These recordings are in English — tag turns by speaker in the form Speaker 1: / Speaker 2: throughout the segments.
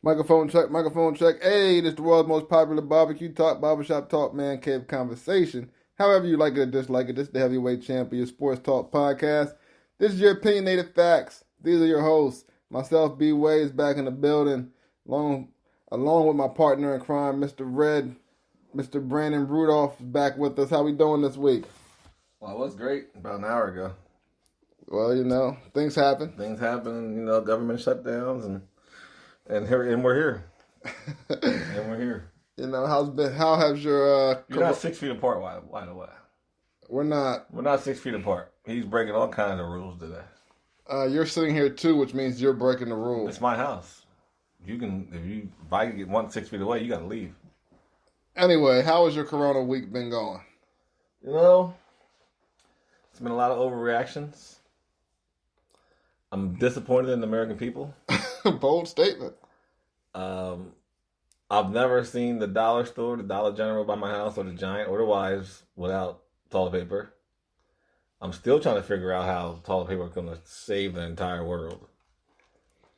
Speaker 1: Microphone check, microphone check. Hey, this is the world's most popular barbecue talk, barbershop talk, man cave conversation. However you like it or dislike it, this is the heavyweight champion sports talk podcast. This is your opinionated facts. These are your hosts. Myself, B. Way, is back in the building, along with my partner in crime, Mr. Red, Mr. Brandon Rudolph, is back with us. How we doing this week?
Speaker 2: Well, it was great about an hour ago.
Speaker 1: Well, things happen.
Speaker 2: Government shutdowns and we're here. And we're here.
Speaker 1: How has your
Speaker 2: You're not 6 feet apart, why the way?
Speaker 1: We're not
Speaker 2: 6 feet apart. He's breaking all kinds of rules today.
Speaker 1: You're sitting here too, which means you're breaking the rules.
Speaker 2: It's my house. If I can get 6 feet away, you gotta leave.
Speaker 1: Anyway, how has your Corona week been going?
Speaker 2: It's been a lot of overreactions. I'm disappointed in the American people.
Speaker 1: Bold statement.
Speaker 2: I've never seen the dollar store, the Dollar General by my house, or the Giant, or the Wives without toilet paper. I'm still trying to figure out how toilet paper is going to save the entire world.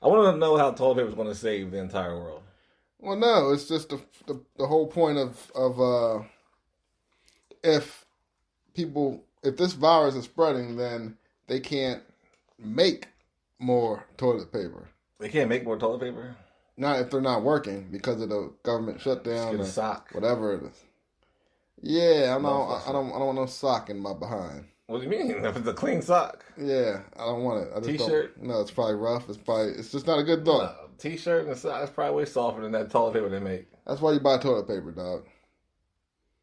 Speaker 2: I want to know how toilet paper is going to save the entire world.
Speaker 1: Well, no, it's just the whole point of if this virus is spreading, then they can't make more toilet paper.
Speaker 2: They can't make more toilet paper?
Speaker 1: Not if they're not working because of the government shutdown or
Speaker 2: sock.
Speaker 1: Whatever it is. Yeah, I don't want no sock in my behind.
Speaker 2: What do you mean? If it's a clean sock?
Speaker 1: Yeah, I don't want it.
Speaker 2: T-shirt?
Speaker 1: No, it's probably rough. It's just not a good thought.
Speaker 2: T-shirt and a sock is probably way softer than that toilet paper they make.
Speaker 1: That's why you buy toilet paper, dog.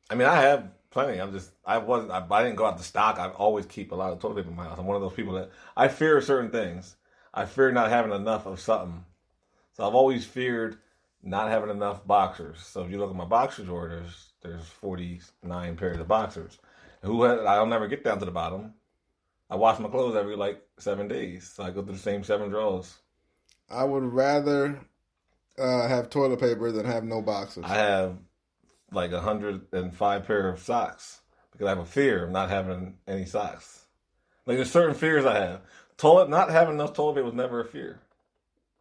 Speaker 2: I mean, I have plenty. I didn't go out to stock. I always keep a lot of toilet paper in my house. I'm one of those people that I fear certain things. I fear not having enough of something. So I've always feared not having enough boxers. So if you look at my boxer drawer, there's 49 pairs of boxers. I'll never get down to the bottom. I wash my clothes every 7 days. So I go through the same 7 drawers.
Speaker 1: I would rather have toilet paper than have no boxers.
Speaker 2: I have 105 pair of socks because I have a fear of not having any socks. There's certain fears I have. Not having enough toilet paper was never a fear.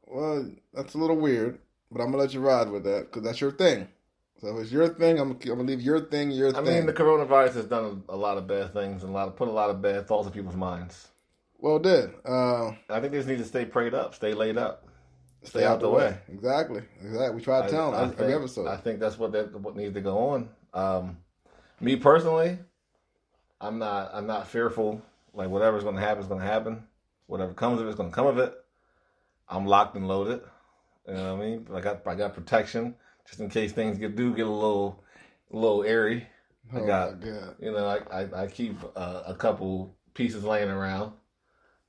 Speaker 1: Well, that's a little weird, but I'm going to let you ride with that because that's your thing. So if it's your thing, I'm going to leave your thing thing.
Speaker 2: I mean, the coronavirus has done a lot of bad things and put a lot of bad thoughts in people's minds.
Speaker 1: Well, it did.
Speaker 2: I think they just need to stay prayed up, stay laid up, stay out the way.
Speaker 1: Exactly. We try to tell them every episode.
Speaker 2: I think that's what needs to go on. Me personally, I'm not fearful. Whatever's going to happen is going to happen. Whatever comes of it is going to come of it. I'm locked and loaded. You know what I mean? I got protection just in case things get a little airy.
Speaker 1: My God.
Speaker 2: I keep a couple pieces laying around.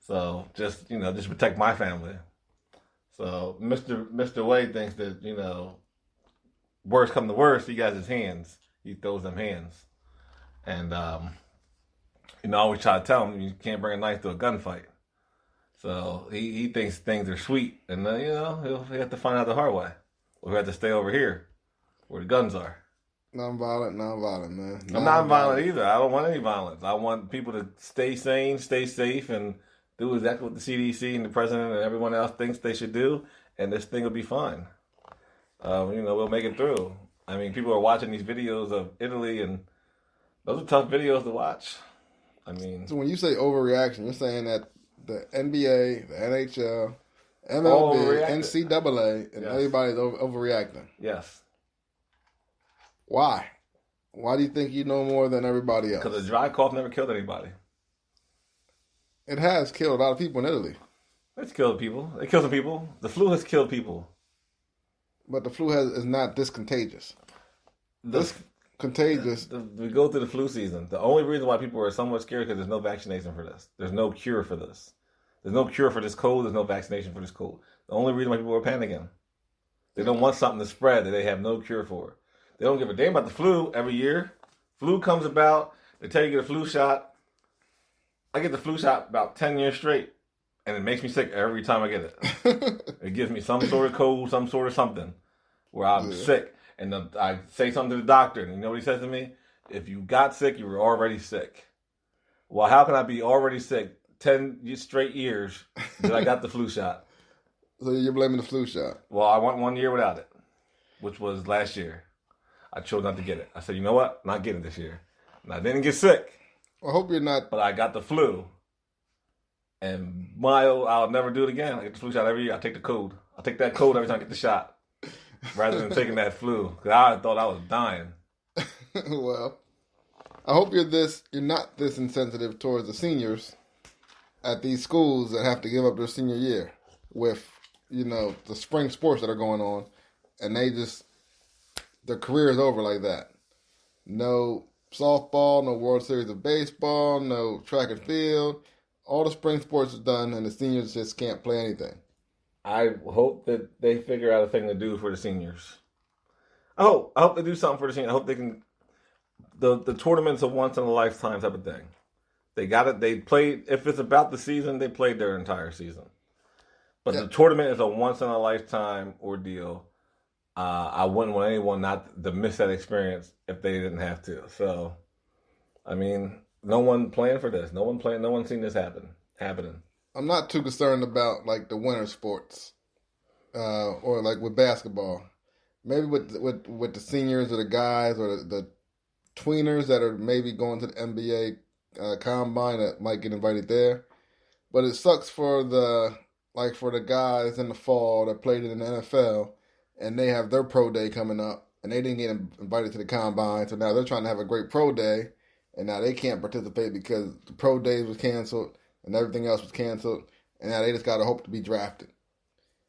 Speaker 2: So just protect my family. So Mr. Wade thinks that, worst come to worst, he got his hands. He throws them hands. And I always try to tell him you can't bring a knife to a gunfight. So he thinks things are sweet, and he'll have to find out the hard way. We'll have to stay over here, where the guns are.
Speaker 1: Non-violent, man.
Speaker 2: I'm not violent either. I don't want any violence. I want people to stay sane, stay safe, and do exactly what the CDC and the president and everyone else thinks they should do, and this thing will be fine. We'll make it through. I mean, people are watching these videos of Italy, and those are tough videos to watch. I mean,
Speaker 1: so when you say overreaction, you're saying that the NBA, the NHL, MLB, NCAA, and everybody's overreacting.
Speaker 2: Yes.
Speaker 1: Why? Why do you think you know more than everybody else?
Speaker 2: Because a dry cough never killed anybody.
Speaker 1: It has killed a lot of people in Italy.
Speaker 2: It's killed people. It killed some people. The flu has killed people.
Speaker 1: But the flu is not this contagious. Contagious.
Speaker 2: We go through the flu season. The only reason why people are somewhat scared is because there's no vaccination for this. There's no cure for this. There's no cure for this cold. There's no vaccination for this cold. The only reason why people are panicking. They don't want something to spread that they have no cure for. They don't give a damn about the flu every year. Flu comes about. They tell you to get a flu shot. I get the flu shot about 10 years straight. And it makes me sick every time I get it. It gives me some sort of cold, some sort of something where I'm sick. And I say something to the doctor, and you know what he says to me? If you got sick, you were already sick. Well, how can I be already sick 10 straight years that I got the flu shot?
Speaker 1: So you're blaming the flu shot?
Speaker 2: Well, I went 1 year without it, which was last year. I chose not to get it. I said, you know what? I'm not getting it this year. And I didn't get sick.
Speaker 1: I hope you're not.
Speaker 2: But I got the flu. And I'll never do it again. I get the flu shot every year. I take the code. I take that code every time I get the shot. Rather than taking that flu. Because I thought I was dying.
Speaker 1: Well, I hope you're not this insensitive towards the seniors at these schools that have to give up their senior year with, the spring sports that are going on, and their career is over like that. No softball, no World Series of Baseball, no track and field. All the spring sports is done, and the seniors just can't play anything.
Speaker 2: I hope that they figure out a thing to do for the seniors. I hope they do something for the seniors. I hope they can. The tournament's a once in a lifetime type of thing. They got it. They played. If it's about the season, they played their entire season. But the tournament is a once in a lifetime ordeal. I wouldn't want anyone not to miss that experience if they didn't have to. So, I mean, no one planned for this. No one seen this happening.
Speaker 1: I'm not too concerned about like the winter sports, or like with basketball. Maybe with the seniors or the guys or the tweeners that are maybe going to the NBA combine that might get invited there. But it sucks for the guys in the fall that played in the NFL and they have their pro day coming up and they didn't get invited to the combine. So now they're trying to have a great pro day and now they can't participate because the pro days was canceled and everything else was canceled. And now they just got to hope to be drafted.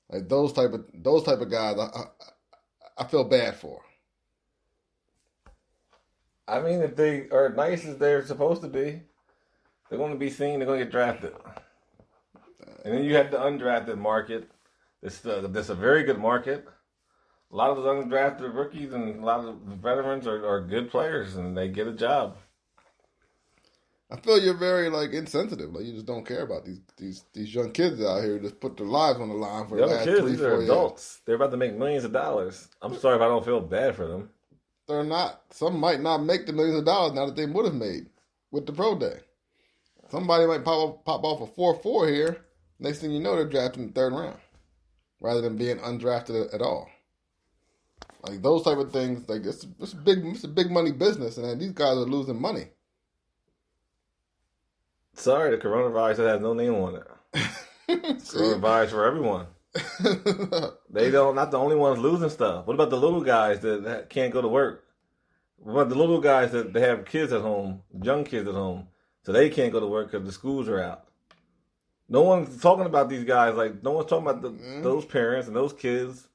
Speaker 1: Like those type of guys, I feel bad for.
Speaker 2: I mean, if they are nice as they're supposed to be, they're going to be seen. They're going to get drafted. And then you have the undrafted market. It's a very good market. A lot of those undrafted rookies and a lot of the veterans are good players, and they get a job.
Speaker 1: I feel you're very insensitive. Like you just don't care about these young kids out here who just put their lives on the line for the last 3-4 years.
Speaker 2: These are adults. They're about to make millions of dollars. I'm sorry if I don't feel bad for them.
Speaker 1: They're not. Some might not make the millions of dollars now that they would have made with the pro day. Somebody might pop off a 4-4 here. Next thing you know, they're drafted in the third round rather than being undrafted at all. Like those type of things, like it's a big money business, and then these guys are losing money.
Speaker 2: Sorry, the coronavirus has no name on it. Coronavirus for everyone. Not the only ones losing stuff. What about the little guys that can't go to work? What about the little guys that they have kids at home, young kids at home, so they can't go to work because the schools are out? No one's talking about these guys. Like no one's talking about those parents and those kids.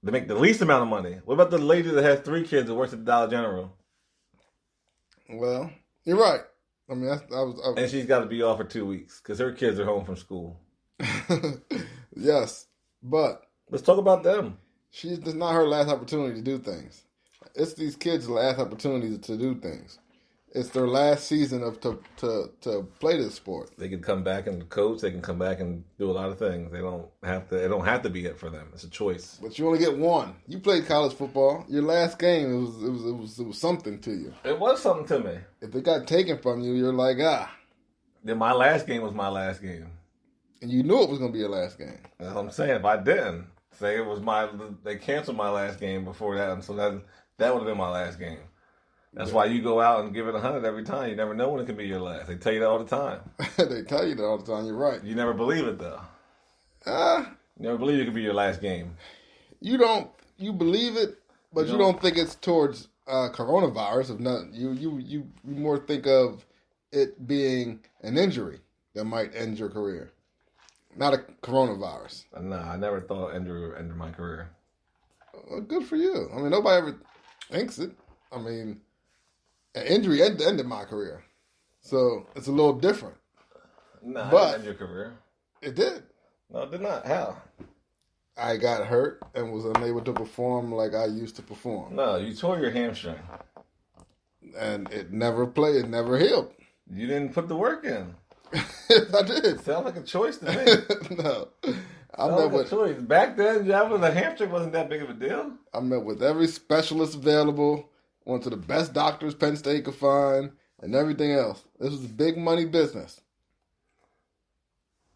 Speaker 2: They make the least amount of money. What about the lady that has 3 kids that works at the Dollar General?
Speaker 1: Well, you're right. I mean,
Speaker 2: and she's got to be off for 2 weeks because her kids are home from school.
Speaker 1: Yes, but
Speaker 2: let's talk about them.
Speaker 1: It's not her last opportunity to do things. It's these kids' last opportunities to do things. It's their last season to play this sport.
Speaker 2: They can come back and coach. They can come back and do a lot of things. They don't have to. It don't have to be it for them. It's a choice.
Speaker 1: But you only get one. You played college football. Your last game, it was something to you.
Speaker 2: It was something to me.
Speaker 1: If it got taken from you, you're like
Speaker 2: Then my last game was my last game.
Speaker 1: And you knew it was going to be your last game.
Speaker 2: That's what I'm saying. If I didn't say it was they canceled my last game before that, and so that would have been my last game. That's why you go out and give it 100 every time. You never know when it can be your last. They tell you that all the time.
Speaker 1: They tell you that all the time. You're right.
Speaker 2: You never believe it though. You never believe it could be your last game.
Speaker 1: You don't. You believe it, but you don't think it's towards coronavirus. If not, you more think of it being an injury that might end your career, not a coronavirus.
Speaker 2: No, I never thought injury would end my career.
Speaker 1: Well, good for you. I mean, nobody ever thinks it. I mean, an injury ended my career, so it's a little different.
Speaker 2: No, it
Speaker 1: but
Speaker 2: didn't end your career.
Speaker 1: It did.
Speaker 2: No, it did not. How?
Speaker 1: I got hurt and was unable to perform like I used to perform.
Speaker 2: No, you tore your hamstring.
Speaker 1: And it never played. It never healed.
Speaker 2: You didn't put the work in.
Speaker 1: Yes, I did.
Speaker 2: Sounds like a choice to me.
Speaker 1: No.
Speaker 2: Sounds like a choice. Back then, the hamstring wasn't that big of a deal.
Speaker 1: I met with every specialist available, went to the best doctors Penn State could find, and everything else. This was a big money business.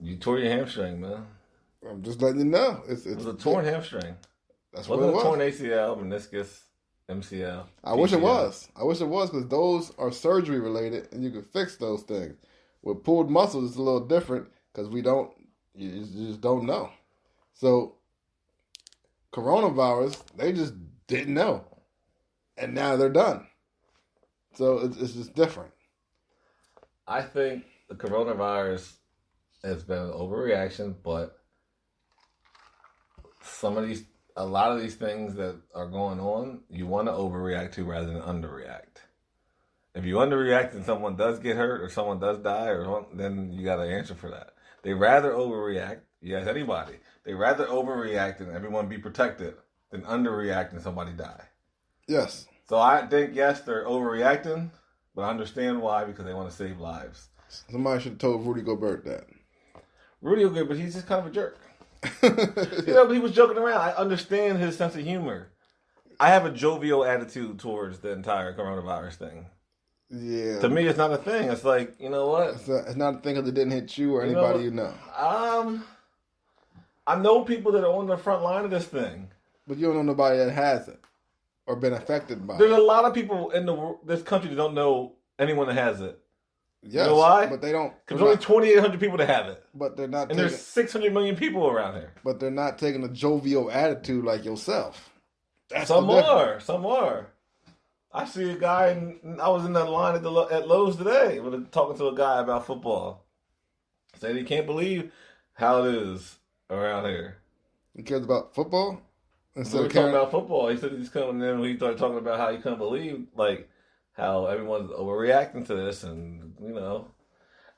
Speaker 2: You tore your hamstring, man.
Speaker 1: I'm just letting you know.
Speaker 2: It was a torn hamstring.
Speaker 1: That's
Speaker 2: Wasn't
Speaker 1: what it was.
Speaker 2: Torn ACL, meniscus, MCL.
Speaker 1: I wish it was. I wish it was because those are surgery related and you can fix those things. With pulled muscles, it's a little different because you just don't know. So, coronavirus, they just didn't know. And now they're done. So, it's just different.
Speaker 2: I think the coronavirus has been an overreaction, but a lot of these things that are going on, you want to overreact to rather than underreact. If you underreact and someone does get hurt or someone does die, then you got to answer for that. They rather overreact, yes, anybody. They rather overreact and everyone be protected than underreact and somebody die.
Speaker 1: Yes.
Speaker 2: So I think, yes, they're overreacting, but I understand why, because they want to save lives.
Speaker 1: Somebody should have told Rudy Gobert that.
Speaker 2: Rudy Gobert, but he's just kind of a jerk. But he was joking around. I understand his sense of humor. I have a jovial attitude towards the entire coronavirus thing.
Speaker 1: Yeah.
Speaker 2: To me, it's not a thing. It's like, you know what?
Speaker 1: It's not a thing because it didn't hit you or anybody you know.
Speaker 2: I know people that are on the front line of this thing.
Speaker 1: But you don't know nobody that has it or been affected by it.
Speaker 2: There's a lot of people in this country that don't know anyone that has it.
Speaker 1: Yes,
Speaker 2: you know why?
Speaker 1: But they don't.
Speaker 2: Because there's only 2,800 people that have it.
Speaker 1: But they're not.
Speaker 2: And there's 600 million people around here.
Speaker 1: But they're not taking a jovial attitude like yourself.
Speaker 2: Some are. I see a guy, and I was in that line at Lowe's today, talking to a guy about football. Said he can't believe how it is around here.
Speaker 1: He cares about football?
Speaker 2: Instead of talking about football, he said he's coming in when he started talking about how he couldn't believe, how everyone's overreacting to this, and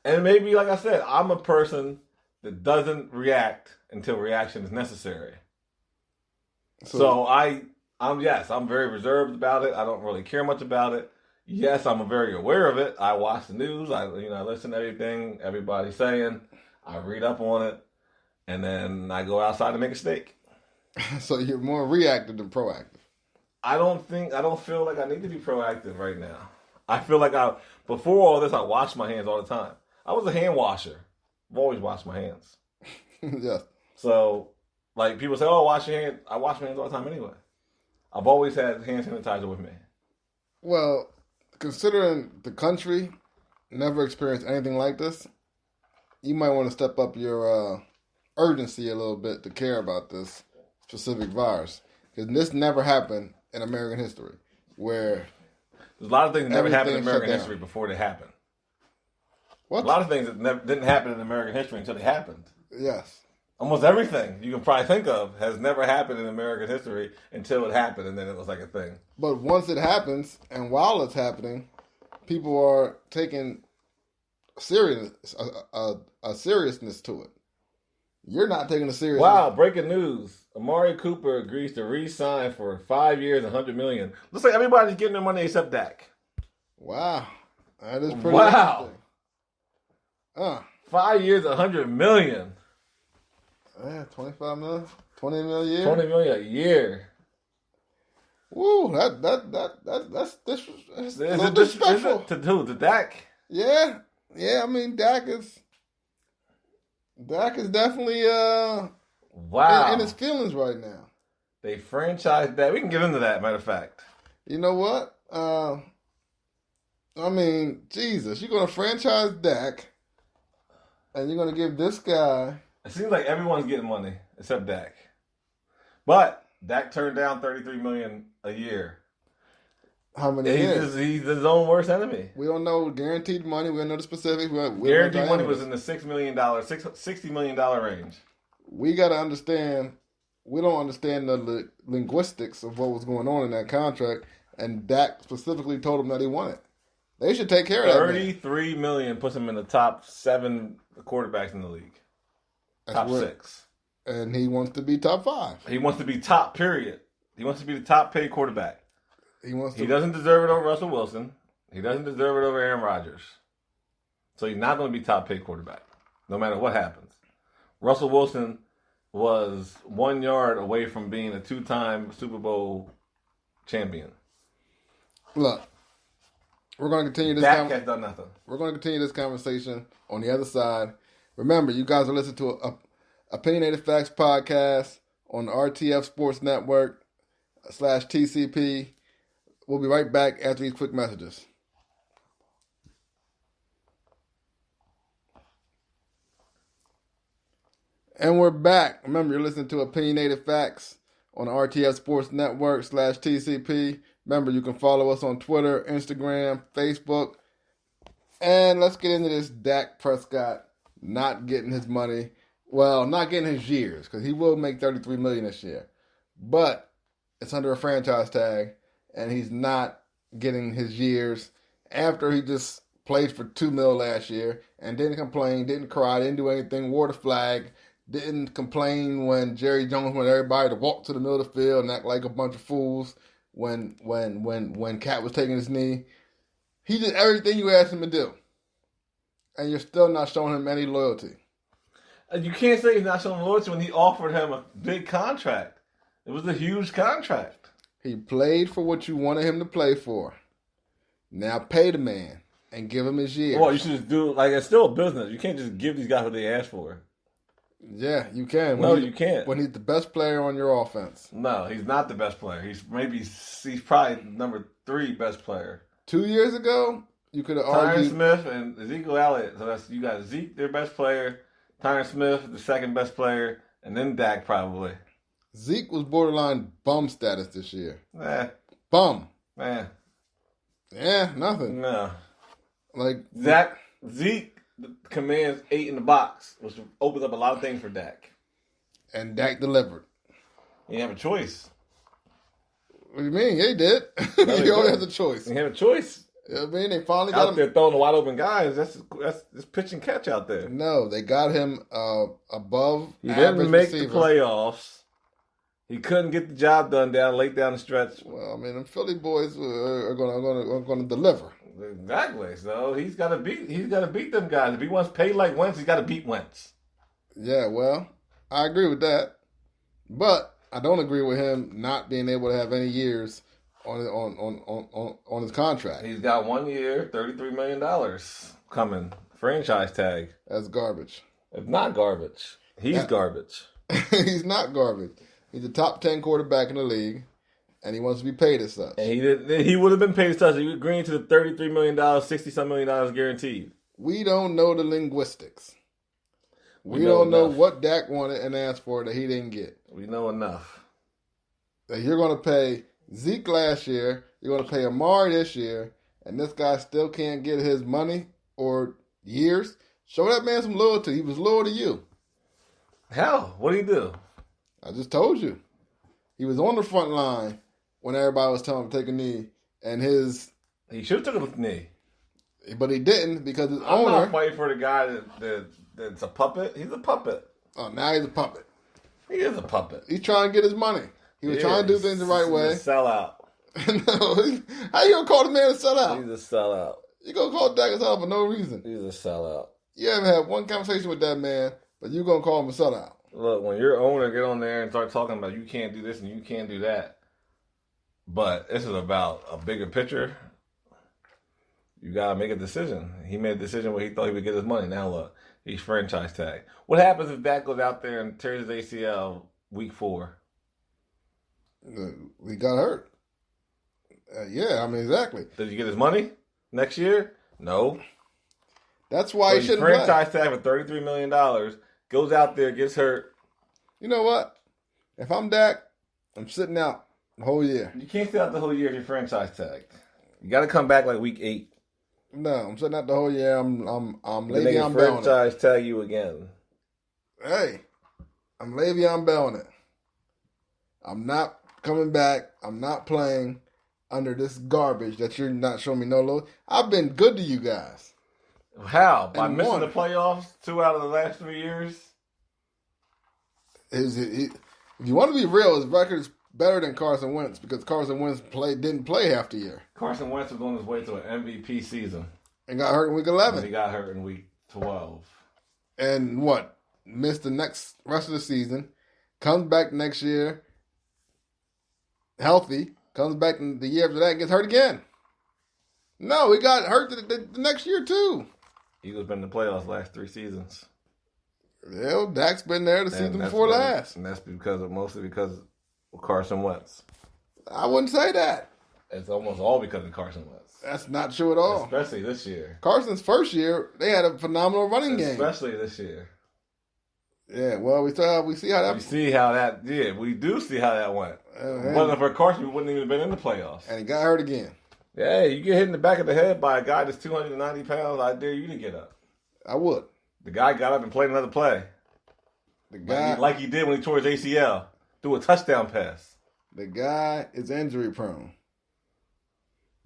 Speaker 2: and maybe, like I said, I'm a person that doesn't react until reaction is necessary. So I'm very reserved about it. I don't really care much about it. Yes, I'm very aware of it. I watch the news. I listen to everything everybody's saying. I read up on it, and then I go outside to make a steak.
Speaker 1: So you're more reactive than proactive.
Speaker 2: I don't feel like I need to be proactive right now. I feel like before all this, I washed my hands all the time. I was a hand washer. I've always washed my hands.
Speaker 1: Yes.
Speaker 2: So, people say, "Oh, wash your hands." I wash my hands all the time anyway. I've always had hand sanitizer with me.
Speaker 1: Well, considering the country never experienced anything like this, you might want to step up your urgency a little bit to care about this specific virus. Because this never happened in American history, where
Speaker 2: there's a lot of things that never happened in American history before they happened.
Speaker 1: What?
Speaker 2: A lot of things that didn't happen in American history until they happened.
Speaker 1: Yes.
Speaker 2: Almost everything you can probably think of has never happened in American history until it happened, and then it was like a thing.
Speaker 1: But once it happens, and while it's happening, people are taking a seriousness to it. You're not taking a serious.
Speaker 2: Wow! Breaking news: Amari Cooper agrees to re-sign for 5 years, $100 million. Looks like everybody's getting their money except Dak.
Speaker 1: Wow, that is pretty. Wow.
Speaker 2: 5 years, $100 million.
Speaker 1: Yeah, 25 million, 20 million a year.
Speaker 2: 20 million a year.
Speaker 1: Woo, that's disrespectful.
Speaker 2: To who? To Dak?
Speaker 1: Yeah. I mean, Dak is definitely
Speaker 2: wow
Speaker 1: in his feelings right now.
Speaker 2: They franchised Dak. We can get into that. Matter of fact.
Speaker 1: You know what? I mean, Jesus, you're gonna franchise Dak, and you're gonna give this guy.
Speaker 2: It seems like everyone's getting money except Dak. But Dak turned down $33 million a year.
Speaker 1: How many years?
Speaker 2: He's his own worst enemy.
Speaker 1: We don't know guaranteed money. We don't know the specifics.
Speaker 2: Guaranteed money was in the $60 million range.
Speaker 1: We got to understand, we don't understand the linguistics of what was going on in that contract, and Dak specifically told him that he wanted. They should take care of that.
Speaker 2: $33 million puts him in the top 7 quarterbacks in the league. Top 6.
Speaker 1: And he wants to be top 5.
Speaker 2: He wants to be top, period. He wants to be the top paid quarterback.
Speaker 1: He
Speaker 2: doesn't deserve it over Russell Wilson. He doesn't deserve it over Aaron Rodgers. So he's not going to be top paid quarterback, no matter what happens. Russell Wilson was 1 yard away from being a 2-time Super Bowl champion.
Speaker 1: Look, we're going to continue this.
Speaker 2: Dak has done nothing.
Speaker 1: We're going to continue this conversation on the other side. Remember, you guys are listening to Opinionated Facts Podcast on the RTF Sports Network /TCP. We'll be right back after these quick messages. And we're back. Remember, you're listening to Opinionated Facts on the RTF Sports Network /TCP. Remember, you can follow us on Twitter, Instagram, Facebook. And let's get into this Dak Prescott not getting his money. Well, not getting his years, because he will make $33 million this year. But it's under a franchise tag, and he's not getting his years after he just played for $2 million last year and didn't complain, didn't cry, didn't do anything, wore the flag, didn't complain when Jerry Jones wanted everybody to walk to the middle of the field and act like a bunch of fools when Cat was taking his knee. He did everything you asked him to do. And you're still not showing him any loyalty.
Speaker 2: You can't say he's not showing loyalty when he offered him a big contract. It was a huge contract.
Speaker 1: He played for what you wanted him to play for. Now pay the man and give him his years.
Speaker 2: Well, you should just do, it's still a business. You can't just give these guys what they asked for.
Speaker 1: Yeah, you can.
Speaker 2: You can't.
Speaker 1: When he's the best player on your offense.
Speaker 2: No, he's not the best player. He's probably number 3 best player.
Speaker 1: 2 years ago, you could have
Speaker 2: Tyron
Speaker 1: argued.
Speaker 2: Smith and Ezekiel Elliott. So you got Zeke, their best player. Tyron Smith, the second best player, and then Dak probably.
Speaker 1: Zeke was borderline bum status this year.
Speaker 2: Bum.
Speaker 1: Yeah, nothing.
Speaker 2: No. Zeke commands 8 in the box, which opens up a lot of things for Dak.
Speaker 1: And Dak delivered.
Speaker 2: You have a choice.
Speaker 1: What do you mean? Yeah, he did.
Speaker 2: No,
Speaker 1: he always has a choice.
Speaker 2: You have a choice.
Speaker 1: I mean, they finally got
Speaker 2: out there throwing the wide open guys. That's pitch and catch out there.
Speaker 1: No, they got him above.
Speaker 2: He didn't make
Speaker 1: receiver.
Speaker 2: the playoffs. He couldn't get the job done late down the stretch.
Speaker 1: Well, I mean, the Philly boys are going to deliver.
Speaker 2: Exactly. So he's got to beat them guys. If he wants to pay like Wentz, he's got to beat Wentz.
Speaker 1: Yeah, well, I agree with that, but I don't agree with him not being able to have any years on his contract.
Speaker 2: He's got 1 year, $33 million coming. Franchise tag.
Speaker 1: That's garbage.
Speaker 2: It's not garbage. He's garbage.
Speaker 1: He's not garbage. He's a top 10 quarterback in the league, and he wants to be paid as such.
Speaker 2: And he would have been paid as such. He agreed to the $33 million, $60-some million guaranteed.
Speaker 1: We don't know the linguistics. We don't know what Dak wanted and asked for that he didn't get.
Speaker 2: We know enough.
Speaker 1: That you're going to pay Zeke last year, you're going to pay Amari this year, and this guy still can't get his money or years. Show that man some loyalty. He was loyal to you.
Speaker 2: How? What did he do?
Speaker 1: I just told you. He was on the front line when everybody was telling him to take a knee, and
Speaker 2: he should have took a knee.
Speaker 1: But he didn't because his
Speaker 2: I'm
Speaker 1: owner...
Speaker 2: not fighting for the guy that's a puppet. He's a puppet.
Speaker 1: Oh, now he's a puppet.
Speaker 2: He is a puppet.
Speaker 1: He's trying to get his money. He was trying to do things the right way.
Speaker 2: He's a sellout.
Speaker 1: No, how you going to call the man a sellout?
Speaker 2: He's a sellout.
Speaker 1: You going to call Dak a sellout for no reason.
Speaker 2: He's a sellout.
Speaker 1: You haven't had one conversation with that man, but you're going to call him a sellout.
Speaker 2: Look, when your owner get on there and start talking about you can't do this and you can't do that, but this is about a bigger picture, you got to make a decision. He made a decision where he thought he would get his money. Now look, he's franchise tag. What happens if Dak goes out there and tears his ACL week 4?
Speaker 1: He got hurt. Yeah, I mean, exactly.
Speaker 2: Does he get his money next year? No.
Speaker 1: That's why he shouldn't play.
Speaker 2: Franchise tag for $33 million, goes out there, gets hurt.
Speaker 1: You know what? If I'm Dak, I'm sitting out the whole year.
Speaker 2: You can't sit out the whole year if you're franchise tagged. You got to come back like week 8.
Speaker 1: No, I'm sitting out the whole year. I'm Le'Veon Bell.
Speaker 2: Franchise tag you again.
Speaker 1: Hey, I'm Le'Veon Bell in it. I'm not coming back. I'm not playing under this garbage that you're not showing me no loyalty. I've been good to you guys.
Speaker 2: How? By missing the playoffs 2 out of the last 3 years?
Speaker 1: If you want to be real, his record is better than Carson Wentz because Carson Wentz didn't play half the year.
Speaker 2: Carson Wentz was on his way to an MVP season.
Speaker 1: And got hurt in week 11.
Speaker 2: And he got hurt in week 12.
Speaker 1: And what? Missed the rest of the season. Comes back next year. Healthy. Comes back the year after that and gets hurt again. No, he got hurt the next year too.
Speaker 2: Eagles been in the playoffs last 3 seasons.
Speaker 1: Hell, Dak's been there the season before last.
Speaker 2: And that's mostly because of Carson Wentz.
Speaker 1: I wouldn't say that.
Speaker 2: It's almost all because of Carson Wentz.
Speaker 1: That's not true at all.
Speaker 2: Especially this year.
Speaker 1: Carson's first year, they had a phenomenal running game.
Speaker 2: Especially this year.
Speaker 1: Yeah, well, we see how that.
Speaker 2: We do see how that went. If it wasn't for Carson, we wouldn't even have been in the playoffs.
Speaker 1: And he got hurt again.
Speaker 2: Yeah, you get hit in the back of the head by a guy that's 290 pounds, I dare you to get up.
Speaker 1: I would.
Speaker 2: The guy got up and played another play. The guy, like he did when he tore his ACL, threw a touchdown pass.
Speaker 1: The guy is injury prone.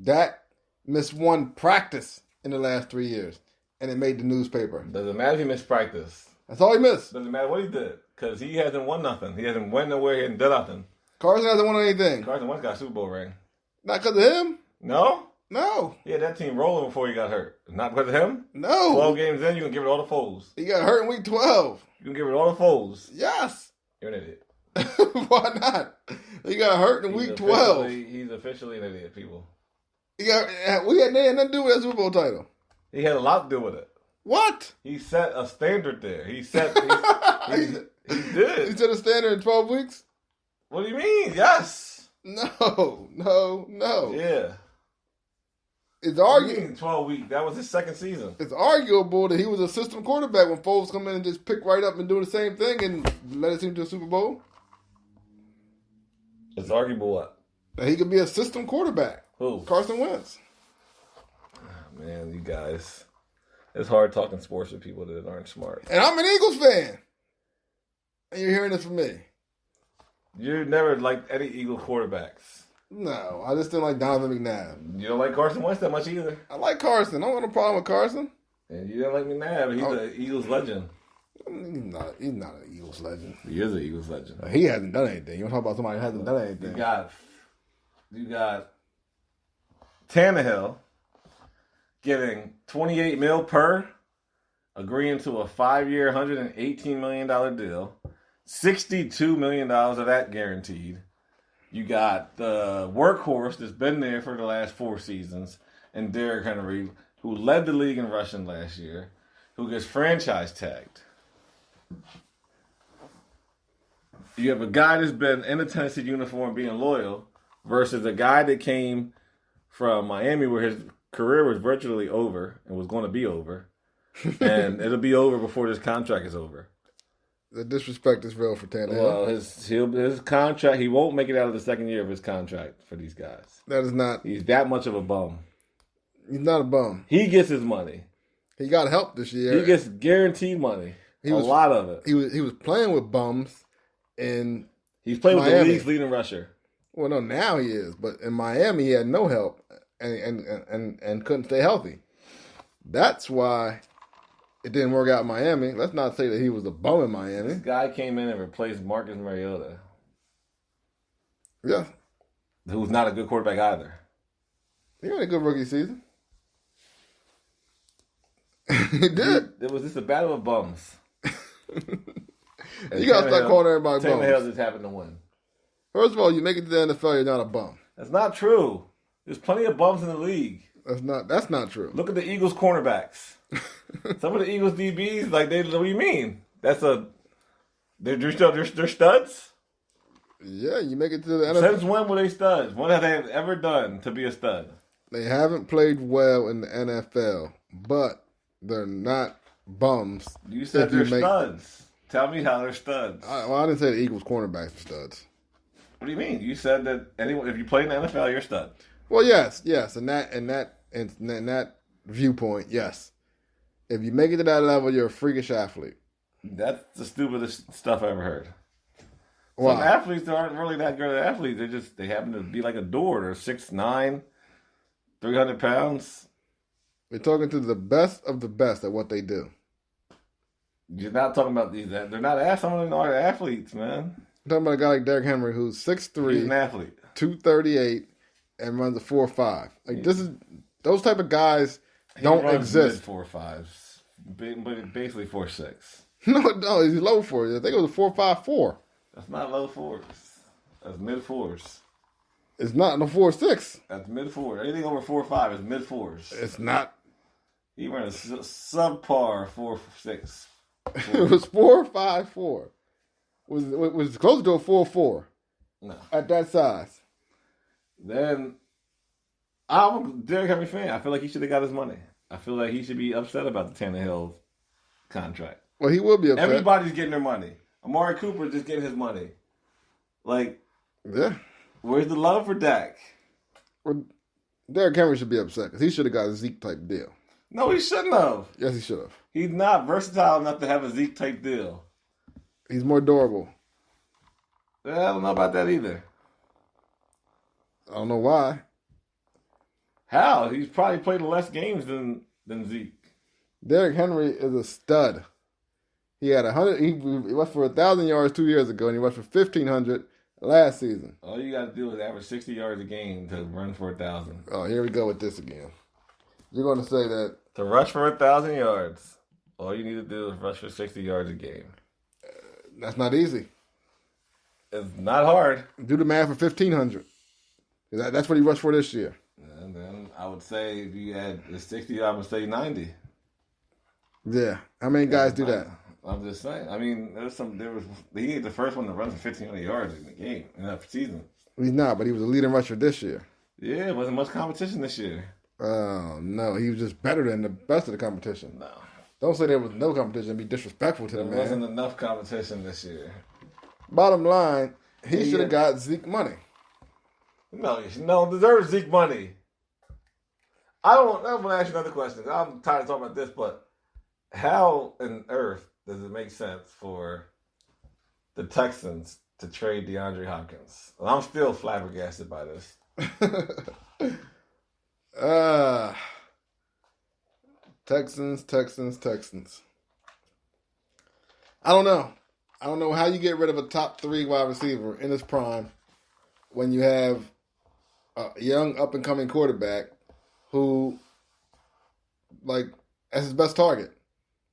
Speaker 1: Dak missed one practice in the last 3 years, and it made the newspaper.
Speaker 2: Doesn't matter if he missed practice.
Speaker 1: That's all he missed.
Speaker 2: Doesn't matter what he did, because he hasn't won nothing. He hasn't won nowhere. He hasn't done nothing.
Speaker 1: Carson hasn't won anything.
Speaker 2: Carson Wentz got a Super Bowl ring.
Speaker 1: Not because of him.
Speaker 2: No?
Speaker 1: No.
Speaker 2: He had that team rolling before he got hurt. Not because of him?
Speaker 1: No.
Speaker 2: 12 games in, you can give it all the foes.
Speaker 1: He got hurt in week 12.
Speaker 2: You can give it all the foes.
Speaker 1: Yes.
Speaker 2: You're an idiot.
Speaker 1: Why not? He got hurt in week 12.
Speaker 2: He's officially an idiot, people.
Speaker 1: They had nothing to do with that Super Bowl title.
Speaker 2: He had a lot to do with it.
Speaker 1: What?
Speaker 2: He set a standard there. He did.
Speaker 1: He set a standard in 12 weeks?
Speaker 2: What do you mean? Yes.
Speaker 1: No.
Speaker 2: Yeah.
Speaker 1: It's arguable.
Speaker 2: 12 weeks. That was his second season.
Speaker 1: It's arguable that he was a system quarterback when Foles come in and just pick right up and do the same thing and led his team to a Super Bowl.
Speaker 2: It's arguable what?
Speaker 1: That he could be a system quarterback.
Speaker 2: Who?
Speaker 1: Carson Wentz.
Speaker 2: Oh, man, you guys. It's hard talking sports with people that aren't smart.
Speaker 1: And I'm an Eagles fan. And you're hearing this from me.
Speaker 2: You never liked any Eagles quarterbacks.
Speaker 1: No, I just didn't like Donovan McNabb.
Speaker 2: You don't like Carson Wentz that much either.
Speaker 1: I like Carson. I don't have a problem with Carson.
Speaker 2: And you don't like McNabb. He's an Eagles legend.
Speaker 1: He's not an Eagles legend.
Speaker 2: He is an Eagles legend.
Speaker 1: He hasn't done anything. You want to talk about somebody who hasn't done anything.
Speaker 2: You got Tannehill getting $28 million per, agreeing to a 5-year, $118 million deal. $62 million of that guaranteed. You got the workhorse that's been there for the last 4 seasons, and Derrick Henry, who led the league in rushing last year, who gets franchise tagged. You have a guy that's been in a Tennessee uniform being loyal versus a guy that came from Miami where his career was virtually over and was going to be over. And it'll be over before this contract is over.
Speaker 1: The disrespect is real for Tannehill.
Speaker 2: Well, his contract, he won't make it out of the second year of his contract for these guys.
Speaker 1: That is not.
Speaker 2: He's that much of a bum.
Speaker 1: He's not a bum.
Speaker 2: He gets his money.
Speaker 1: He got help this year.
Speaker 2: He gets guaranteed money. A lot of it.
Speaker 1: He was playing with bums in
Speaker 2: He's playing
Speaker 1: Miami.
Speaker 2: with the league's leading rusher.
Speaker 1: Well, no, now he is. But in Miami, he had no help and couldn't stay healthy. That's why it didn't work out in Miami. Let's not say that he was a bum in Miami.
Speaker 2: This guy came in and replaced Marcus Mariota.
Speaker 1: Yeah.
Speaker 2: Who's not a good quarterback either.
Speaker 1: He had a good rookie season. He did.
Speaker 2: It was just a battle of bums.
Speaker 1: You got to start calling everybody bums.
Speaker 2: Tannehill just happened to win.
Speaker 1: First of all, you make it to the NFL, you're not a bum.
Speaker 2: That's not true. There's plenty of bums in the league.
Speaker 1: That's not true.
Speaker 2: Look at the Eagles cornerbacks. Some of the Eagles DBs, what do you mean? They're studs?
Speaker 1: Yeah, you make it to the NFL.
Speaker 2: Since when were they studs? What have they ever done to be a stud?
Speaker 1: They haven't played well in the NFL, but they're not bums.
Speaker 2: You said they're studs. Tell me how they're studs.
Speaker 1: I didn't say the Eagles cornerbacks are studs.
Speaker 2: What do you mean? You said that if you play in the NFL, you're a stud.
Speaker 1: Well, yes. In that viewpoint, yes. If you make it to that level, you're a freakish athlete.
Speaker 2: That's the stupidest stuff I ever heard.
Speaker 1: Wow.
Speaker 2: Some athletes aren't really that good at athletes. They happen to be like a door. They're 6'9", 300 pounds.
Speaker 1: We're talking to the best of the best at what they do.
Speaker 2: You're not talking about these. They're not. Some of them are athletes, man.
Speaker 1: I'm talking about a guy like Derrick Henry who's 6'3",
Speaker 2: he's an athlete,
Speaker 1: 238, and runs a 4.5. Like those type of guys don't exist.
Speaker 2: 4.5s, but basically 4.6.
Speaker 1: No, he's low 4. I think it was a 4.54.
Speaker 2: That's not low 4s. That's mid 4s.
Speaker 1: It's not no 4.6.
Speaker 2: That's mid 4. Anything over 4.5 is mid 4s.
Speaker 1: It's not.
Speaker 2: He ran a subpar 4.6.
Speaker 1: It was 4.54. Was close to a 4.4.
Speaker 2: No.
Speaker 1: At that size.
Speaker 2: Then I'm a Derrick Henry fan. I feel like he should have got his money. I feel like he should be upset about the Tannehill contract.
Speaker 1: Well, he will be upset.
Speaker 2: Everybody's getting their money. Amari Cooper just getting his money. Like,
Speaker 1: yeah.
Speaker 2: Where's the love for Dak?
Speaker 1: Well, Derrick Henry should be upset because he should have got a Zeke type deal.
Speaker 2: No, he shouldn't have.
Speaker 1: Yes, he should have.
Speaker 2: He's not versatile enough to have a Zeke type deal.
Speaker 1: He's more durable.
Speaker 2: I don't know about that either.
Speaker 1: I don't know why.
Speaker 2: How? He's probably played less games than Zeke.
Speaker 1: Derrick Henry is a stud. He had 100. He rushed for 1,000 yards 2 years ago, and he rushed for 1,500 last season.
Speaker 2: All you got to do is average 60 yards a game to run for 1,000.
Speaker 1: Oh, here we go with this again. You're going to say that
Speaker 2: to rush for 1,000 yards, all you need to do is rush for 60 yards a game.
Speaker 1: That's not easy.
Speaker 2: It's not hard.
Speaker 1: Do the math for 1,500. That's what he rushed for this year.
Speaker 2: And then I would say if you add the 60, I would say 90.
Speaker 1: Yeah. How many guys do that?
Speaker 2: I'm just saying. I mean, he ain't the first one to run for 1,500 yards in the game in that season.
Speaker 1: He's not, but he was a leading rusher this year.
Speaker 2: Yeah, it wasn't much competition this year.
Speaker 1: Oh, no. He was just better than the best of the competition.
Speaker 2: No.
Speaker 1: Don't say there was no competition and be disrespectful to the man.
Speaker 2: There wasn't enough competition this year.
Speaker 1: Bottom line, he should have got Zeke money.
Speaker 2: No, deserves Zeke money. I'm going to ask you another question. I'm tired of talking about this, but how on earth does it make sense for the Texans to trade DeAndre Hopkins? Well, I'm still flabbergasted by this.
Speaker 1: Texans. I don't know. I don't know how you get rid of a top 3 wide receiver in his prime when you have a young up-and-coming quarterback who, as his best target.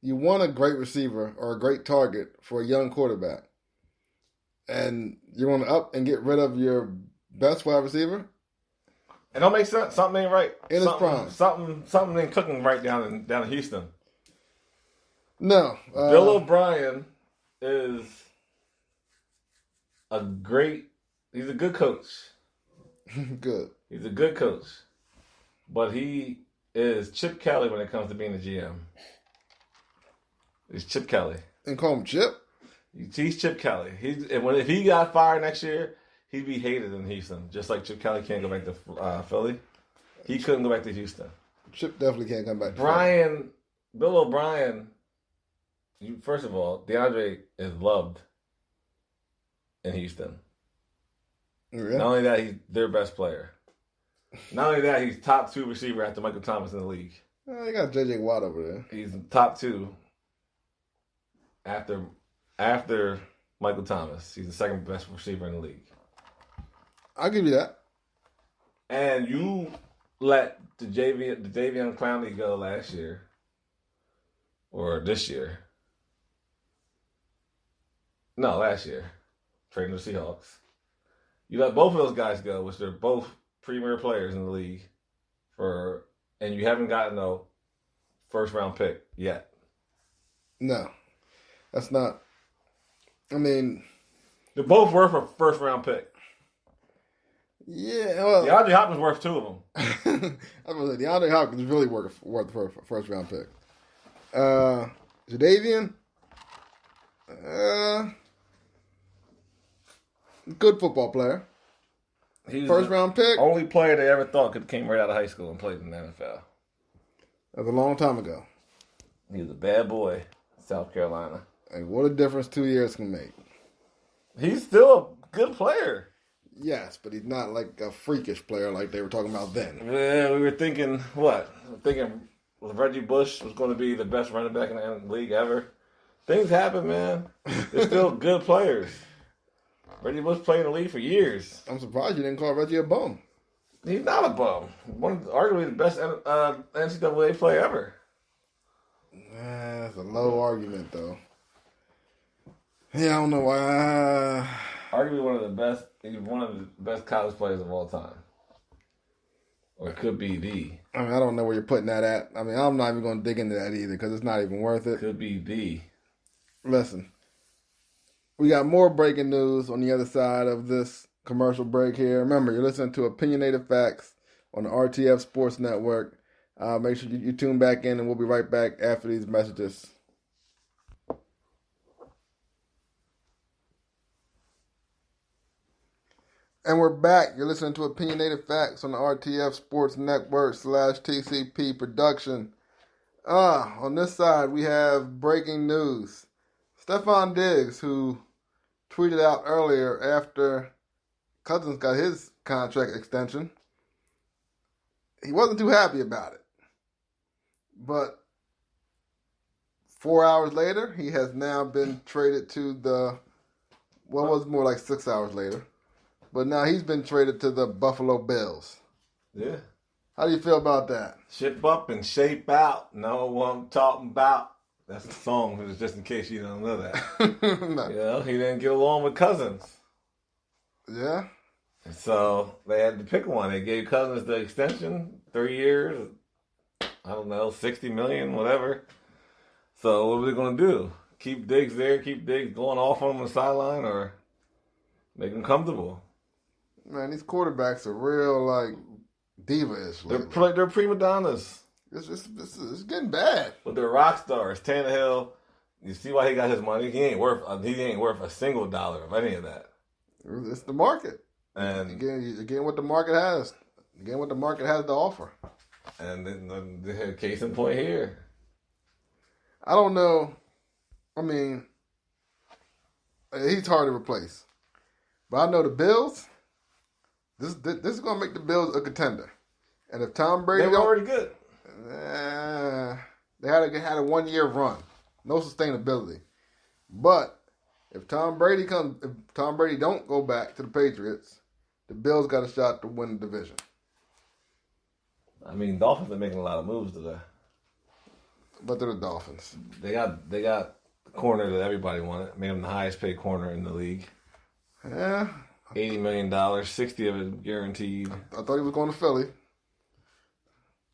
Speaker 1: You want a great receiver or a great target for a young quarterback. And you want to up and get rid of your best wide receiver?
Speaker 2: It don't make sense. Something ain't right.
Speaker 1: In his prime.
Speaker 2: Something ain't cooking right down in Houston.
Speaker 1: No.
Speaker 2: Bill O'Brien is he's a good coach.
Speaker 1: Good.
Speaker 2: He's a good coach. But he is Chip Kelly when it comes to being a GM. He's Chip Kelly.
Speaker 1: And call him Chip?
Speaker 2: He's Chip Kelly. If he got fired next year, he'd be hated in Houston. Just like Chip Kelly can't go back to Philly. He couldn't go back to Houston.
Speaker 1: Chip definitely can't come back to
Speaker 2: Philly. Bill O'Brien, first of all, DeAndre is loved in Houston.
Speaker 1: Yeah.
Speaker 2: Not only that, he's their best player. Not only that, he's top 2 receiver after Michael Thomas in the league.
Speaker 1: They got J.J. Watt over there.
Speaker 2: He's top 2 after Michael Thomas. He's the second best receiver in the league.
Speaker 1: I'll give you that.
Speaker 2: And you let the Jadeveon Clowney go last year. Or this year. No, last year. Trading the Seahawks. You let both of those guys go, which they're both premier players in the league, and you haven't gotten a first-round pick yet.
Speaker 1: No. That's not... I mean...
Speaker 2: They're both worth a first-round pick.
Speaker 1: Yeah, well...
Speaker 2: DeAndre Hopkins worth 2 of them.
Speaker 1: I was going to say, DeAndre Hopkins is really worth a first-round pick. Jadeveon? Good football player.
Speaker 2: He's
Speaker 1: first-round pick?
Speaker 2: Only player they ever thought came right out of high school and played in the NFL.
Speaker 1: That was a long time ago.
Speaker 2: He was a bad boy in South Carolina.
Speaker 1: And what a difference 2 years can make.
Speaker 2: He's still a good player.
Speaker 1: Yes, but he's not like a freakish player like they were talking about then.
Speaker 2: Yeah, we were thinking, what? Reggie Bush was going to be the best running back in the league ever. Things happen, man. They're still good players. Reggie Bush played in the league for years.
Speaker 1: I'm surprised you didn't call Reggie a bum.
Speaker 2: He's not a bum. Arguably the best NCAA player ever.
Speaker 1: That's a low argument, though. Yeah, I don't know why.
Speaker 2: Arguably one of the best college players of all time. Or it could be the.
Speaker 1: I mean, I don't know where you're putting that at. I mean, I'm not even going to dig into that either because it's not even worth it.
Speaker 2: Could be the.
Speaker 1: Listen, we got more breaking news on the other side of this commercial break here. Remember, you're listening to Opinionated Facts on the RTF Sports Network. Make sure you tune back in, and we'll be right back after these messages. And we're back. You're listening to Opinionated Facts on the RTF Sports Network /TCP production. On this side, we have breaking news. Stephon Diggs, who tweeted out earlier after Cousins got his contract extension, he wasn't too happy about it. But 4 hours later, he has now been traded to the, well, it was more like 6 hours later. But now he's been traded to the Buffalo Bills.
Speaker 2: Yeah.
Speaker 1: How do you feel about that?
Speaker 2: Ship up and shape out. Know what I'm talking about. That's the song, just in case you don't know that.
Speaker 1: No.
Speaker 2: You know, he didn't get along with Cousins.
Speaker 1: Yeah?
Speaker 2: So they had to pick one. They gave Cousins the extension, 3 years, I don't know, $60 million, whatever. So what were they going to do? Keep Diggs there, keep Diggs going off on the sideline, or make him comfortable?
Speaker 1: Man, these quarterbacks are real, like, diva-ish.
Speaker 2: They're prima donnas.
Speaker 1: It's getting bad.
Speaker 2: But they're rock stars. Tannehill, you see why he got his money? He ain't worth a single dollar of any of that.
Speaker 1: It's the market.
Speaker 2: And
Speaker 1: again, what the market has. Again, what the market has to offer.
Speaker 2: And then the case in point here.
Speaker 1: I don't know. I mean, he's hard to replace. But I know the Bills. This is going to make the Bills a contender. And if Tom Brady...
Speaker 2: They were already good.
Speaker 1: They had a 1 year run. No sustainability. But if Tom Brady don't go back to the Patriots, the Bills got a shot to win the division.
Speaker 2: I mean, Dolphins are making a lot of moves today.
Speaker 1: But they're the Dolphins.
Speaker 2: They got the corner that everybody wanted. Made him the highest paid corner in the league.
Speaker 1: Yeah.
Speaker 2: $80 million, 60 of it guaranteed.
Speaker 1: I thought he was going to Philly.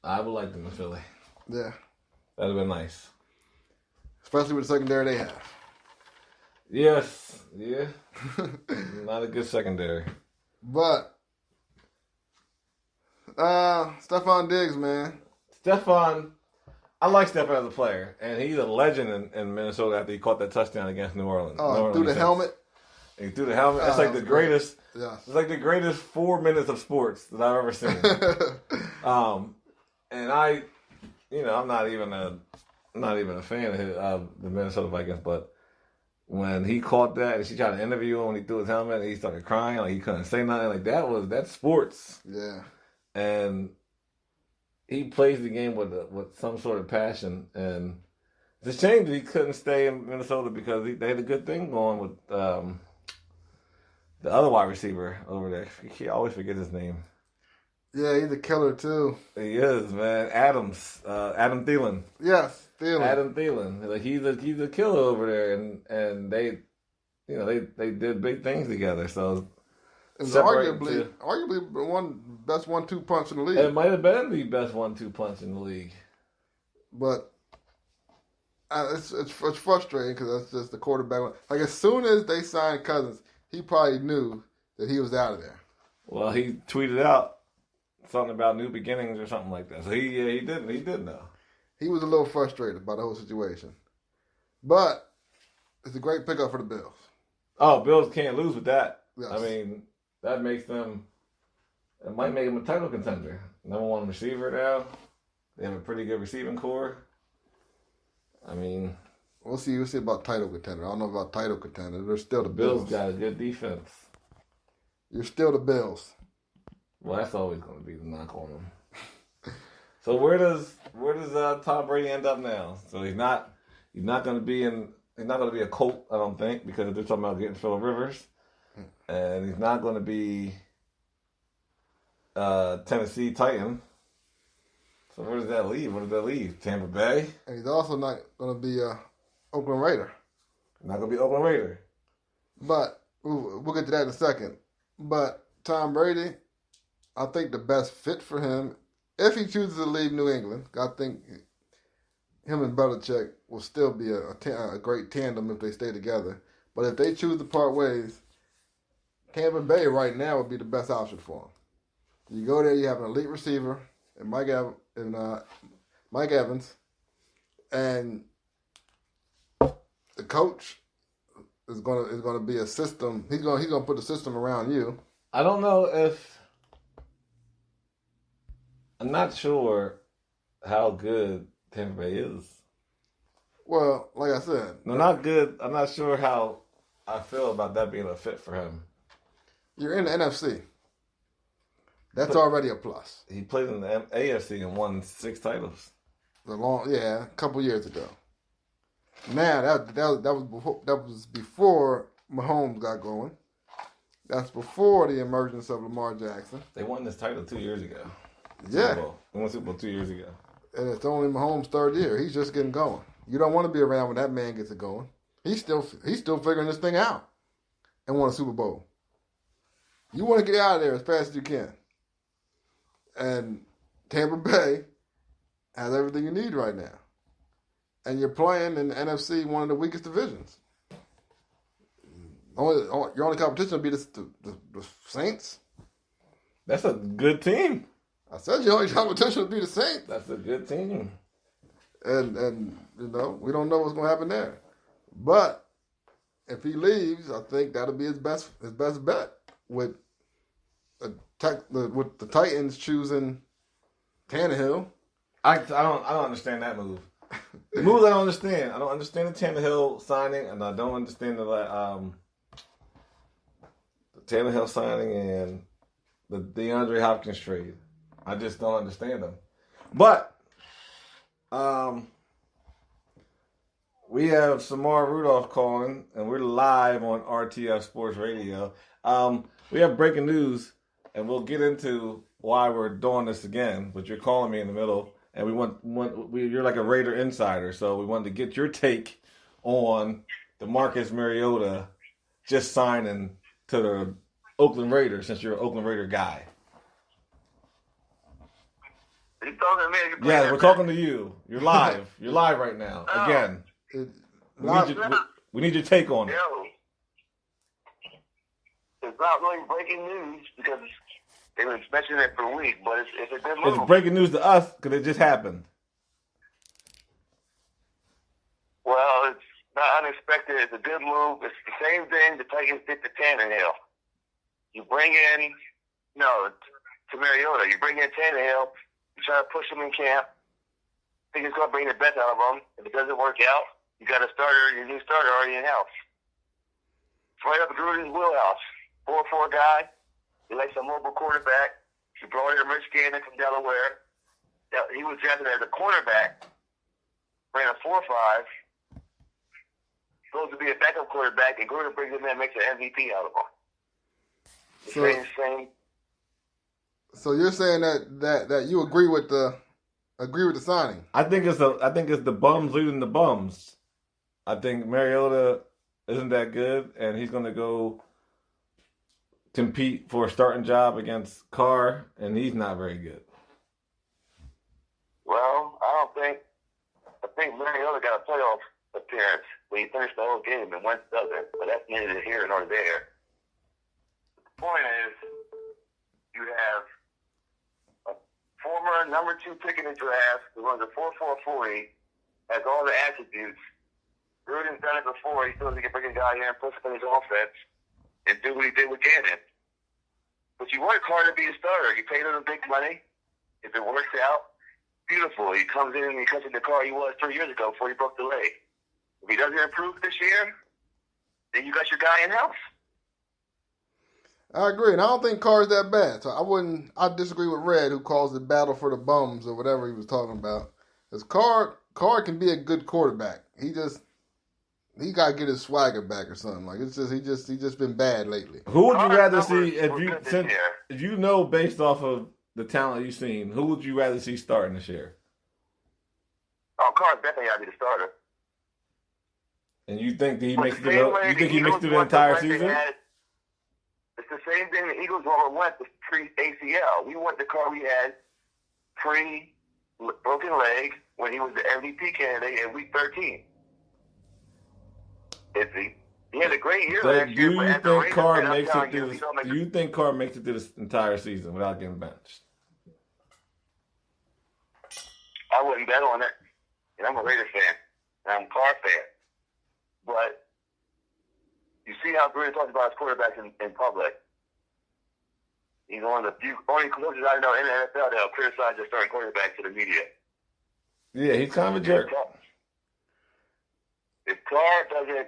Speaker 2: I would like them in Philly.
Speaker 1: Yeah.
Speaker 2: That'd have been nice.
Speaker 1: Especially with the secondary they have.
Speaker 2: Yes. Yeah. Not a good secondary.
Speaker 1: But Stephon Diggs, man.
Speaker 2: Stephon, I like Stephon as a player, and he's a legend in Minnesota after he caught that touchdown against New Orleans.
Speaker 1: Oh, through the helmet?
Speaker 2: He threw the helmet. That's like the greatest.
Speaker 1: Yeah.
Speaker 2: It's like the greatest 4 minutes of sports that I've ever seen. And I'm not even a fan of the Minnesota Vikings, but when he caught that and she tried to interview him when he threw his helmet and he started crying, like he couldn't say nothing, like that's sports.
Speaker 1: Yeah.
Speaker 2: And he plays the game with some sort of passion, and it's a shame that he couldn't stay in Minnesota because they had a good thing going with the other wide receiver over there. He always forgets his name.
Speaker 1: Yeah, he's a killer too.
Speaker 2: He is, man. Adam Thielen.
Speaker 1: Yes, Thielen.
Speaker 2: Adam Thielen. Like he's a killer over there, and they did big things together. So
Speaker 1: it's arguably the best 1-2 punch in the league.
Speaker 2: It might have been the best 1-2 punch in the league.
Speaker 1: But it's frustrating because that's just the quarterback. Like as soon as they signed Cousins, he probably knew that he was out of there.
Speaker 2: Well, he tweeted out something about new beginnings or something like that. So he did know.
Speaker 1: He was a little frustrated by the whole situation. But it's a great pickup for the Bills.
Speaker 2: Oh, Bills can't lose with that.
Speaker 1: Yes.
Speaker 2: I mean, that makes them, it might make them a title contender. Number one receiver now. They have a pretty good receiving core. I mean,
Speaker 1: We'll see about title contender. I don't know about title contender. They're still the Bills.
Speaker 2: Bills got a good defense.
Speaker 1: You're still the Bills.
Speaker 2: Well, that's always going to be the knock on them. So where does Tom Brady end up now? So he's not going to be a Colt, I don't think, because they're talking about getting Phil Rivers, and he's not going to be Tennessee Titan. So where does that leave? Where does that leave? Tampa Bay?
Speaker 1: And he's also not going to be Oakland Raider.
Speaker 2: Not going to be Oakland Raider.
Speaker 1: But we'll get to that in a second. But Tom Brady, I think the best fit for him, if he chooses to leave New England, I think him and Belichick will still be a great tandem if they stay together. But if they choose to part ways, Tampa Bay right now would be the best option for him. You go there, you have an elite receiver and Mike Evans, and the coach is gonna be a system. He's gonna put the system around you.
Speaker 2: I don't know if I'm not sure how good Tampa Bay is.
Speaker 1: Well, like I said,
Speaker 2: No, not good. I'm not sure how I feel about that being a fit for him.
Speaker 1: You're in the NFC. That's already a plus.
Speaker 2: He played in the AFC and won 6 titles.
Speaker 1: A couple years ago. Now that was before Mahomes got going. That's before the emergence of Lamar Jackson.
Speaker 2: They won this title 2 years ago.
Speaker 1: Yeah,
Speaker 2: they won Super Bowl 2 years ago.
Speaker 1: And it's only Mahomes' third year. He's just getting going. You don't want to be around when that man gets it going. He's still figuring this thing out and won a Super Bowl. You want to get out of there as fast as you can. And Tampa Bay has everything you need right now. And you're playing in the NFC, one of the weakest divisions. Your only competition will be the Saints.
Speaker 2: That's a good team.
Speaker 1: I said your only competition will be the Saints.
Speaker 2: That's a good team.
Speaker 1: And we don't know what's going to happen there. But if he leaves, I think that'll be his best bet with the Titans choosing Tannehill.
Speaker 2: I don't understand that move. The moves I don't understand. I don't understand the Tannehill signing, and I don't understand the Tannehill signing and the DeAndre Hopkins trade. I just don't understand them. But we have Samar Rudolph calling, and we're live on RTF Sports Radio. We have breaking news, and we'll get into why we're doing this again. But you're calling me in the middle, and you're like a Raider insider, so we wanted to get your take on the Marcus Mariota just signing to the Oakland Raiders, since you're an Oakland Raider guy.
Speaker 3: Are you talking to me?
Speaker 2: Yeah, we're talking to you. You're live. You're live right now. Again. We need your take on it.
Speaker 3: Yo, it's not really breaking news because they've been mentioning it for a week, but it's a good move.
Speaker 2: It's breaking news to us because it just happened.
Speaker 3: Well, it's not unexpected. It's a good move. It's the same thing the Titans did to Tannehill. You bring in, to Mariota, you bring in Tannehill, you try to push him in camp, think it's going to bring the best out of him. If it doesn't work out, you got your new starter already in house. It's right up Gruden's wheelhouse. 4-4 guy. He likes a mobile quarterback. He brought in Rich Gannon from Delaware. He was drafted as a cornerback. Ran a 4-5. Supposed to be a backup quarterback, and Gruden brings him in and makes an MVP out of him.
Speaker 1: So you're saying that you agree with the signing?
Speaker 2: I think it's the bums leading the bums. I think Mariota isn't that good, and he's going to go compete for a starting job against Carr, and he's not very good.
Speaker 3: Well, I think Mariota got a playoff appearance when he finished the whole game, and Wentz doesn't. But that's neither here nor there. The point is, you have a former number 2 pick in the draft who runs a 4.4 40, has all the attributes. Gruden's done it before. He still has to bring a guy in and push up in his offense and do what he did with Gannon. But you want Carr to be a starter. You paid him the big money. If it works out, beautiful. He comes in and he comes in the car he was 3 years ago before he broke the leg. If he doesn't improve this year, then you got your guy in house.
Speaker 1: I agree, and I don't think Carr's that bad. So I disagree with Red, who calls it battle for the bums or whatever he was talking about. Because Carr can be a good quarterback. He got to get his swagger back or something. Like he's just been bad lately.
Speaker 2: Who would you rather see if you know based off of the talent you've seen? Who would you rather see starting this year?
Speaker 3: Oh, Carr's definitely got to be the starter.
Speaker 2: And you think that he makes it through the entire season?
Speaker 3: It's the same thing the Eagles went with pre-ACL. We want the Carr we had pre-broken leg when he was the MVP candidate in Week 13. He had a great year last year.
Speaker 2: Do you think Carr makes it through this entire season without getting benched?
Speaker 3: I wouldn't bet on it. And I'm a Raiders fan. And I'm a Carr fan. But you see how Gruden talks about his quarterbacks in public. He's one of the few only coaches I know in the NFL that'll criticize their starting quarterback to the media.
Speaker 2: Yeah, he's kind of a jerk.
Speaker 3: If Carr doesn't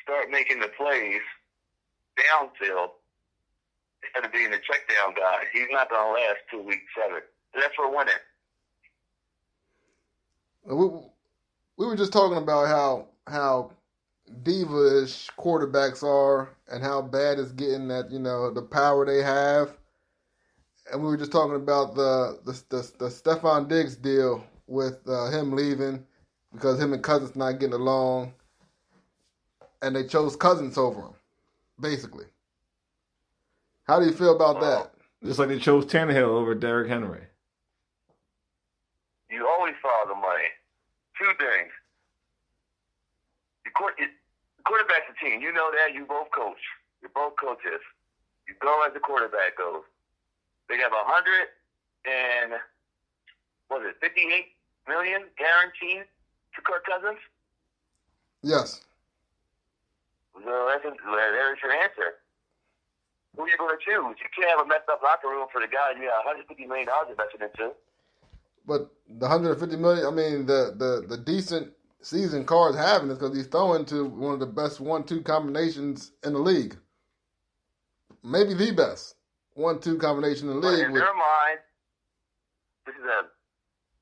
Speaker 3: start making the plays downfield instead of being the check down guy, he's not going to last till Week 7. So that's for winning.
Speaker 1: We were just talking about how diva-ish quarterbacks are and how bad it's getting at, the power they have. And we were just talking about the Stephon Diggs deal with him leaving because him and Cousins not getting along. And they chose Cousins over him, basically. How do you feel about that?
Speaker 2: Just like they chose Tannehill over Derrick Henry.
Speaker 3: You always follow the money. Two things. The quarterback's a team. You know that. You both coach. You're both coaches. You go as the quarterback goes. They have $58 million guaranteed to Kirk Cousins?
Speaker 1: Yes.
Speaker 3: So there's your answer. Who are you going to choose? You can't have a messed up locker room for the guy you got $150 million invested into.
Speaker 1: But the $150 million, I mean, the decent season Carr's having is because he's throwing to one of the best 1-2 combinations in the league. Maybe the best 1-2 combination in the league.
Speaker 3: But in their mind, this is a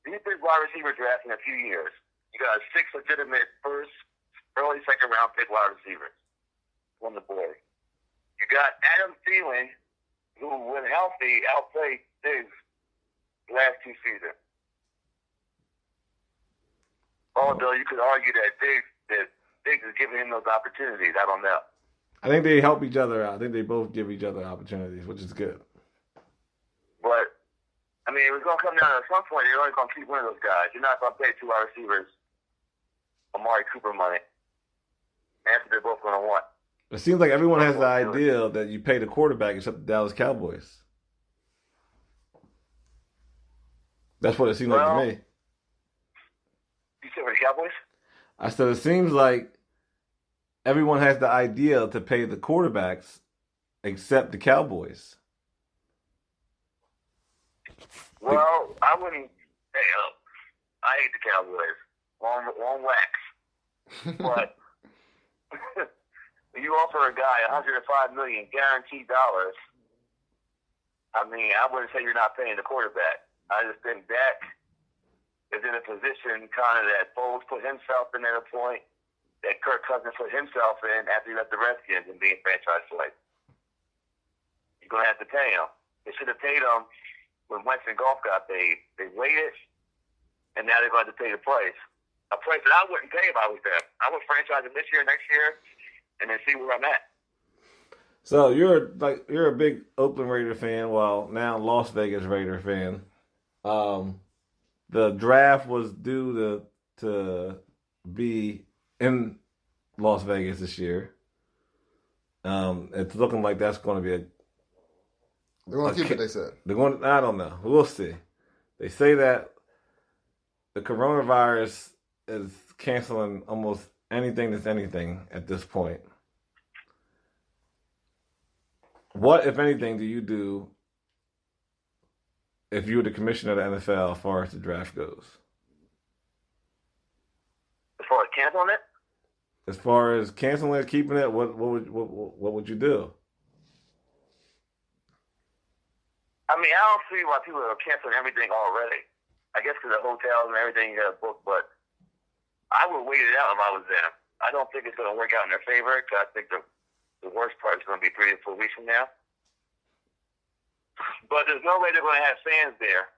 Speaker 3: big wide receiver draft in a few years. You got 6 legitimate first, early second round pick wide receivers on the board. You got Adam Thielen, who, when healthy, outplayed Diggs last 2 seasons. Although you could argue that Diggs is giving him those opportunities. I don't know.
Speaker 2: I think they help each other out. I think they both give each other opportunities, which is good.
Speaker 3: But, I mean, it was going to come down to some point, you're only going to keep one of those guys. You're not going to pay 2 wide receivers Amari Cooper money. That's what they're both going to want.
Speaker 2: It seems like everyone has the idea that you pay the quarterback except the Dallas Cowboys. That's what it seems like to me.
Speaker 3: You said for the Cowboys?
Speaker 2: I said it seems like everyone has the idea to pay the quarterbacks except the Cowboys.
Speaker 3: Well, I wouldn't. Hey, I hate the Cowboys. Long wax. But you offer a guy $105 million guaranteed dollars. I mean, I wouldn't say you're not paying the quarterback. I just think Dak is in a position kind of that Foles put himself in at a point that Kirk Cousins put himself in after he left the Redskins and being franchise play. You're going to have to pay him. They should have paid him when Wentz and Goff got paid. They waited, and now they're going to have to pay the price. A price that I wouldn't pay if I was them. I would franchise him this year, next year, and then see where I'm at.
Speaker 2: So you're a big Oakland Raider fan, well, now Las Vegas Raider fan. The draft was due to be in Las Vegas this year. It's looking like that's going to be
Speaker 1: They're going to keep it, they said.
Speaker 2: I don't know. We'll see. They say that the coronavirus is canceling almost anything that's anything at this point. What, if anything, do you do if you were the commissioner of the NFL as far as the draft goes?
Speaker 3: As far as canceling it?
Speaker 2: As far as canceling it, keeping it, what would you do?
Speaker 3: I mean, I don't see why people are canceling everything already. I guess because the hotels and everything you got to book, but I would wait it out if I was them. I don't think it's going to work out in their favor because I think the worst part is going to be 3 to 4 weeks from now. But there's no way they're going to have fans there.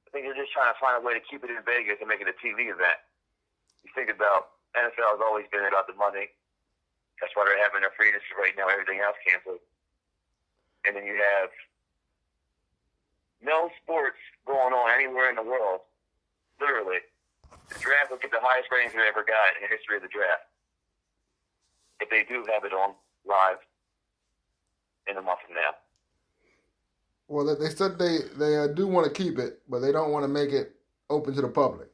Speaker 3: I think they're just trying to find a way to keep it in Vegas and make it a TV event. You think about NFL has always been about the money. That's why they're having their free agency right now. Everything else canceled. And then you have no sports going on anywhere in the world literally, the draft will get the highest ratings they ever got in the history of the draft. If they do have it on live in a month from now.
Speaker 1: Well, they said they do want to keep it, but they don't want to make it open to the public.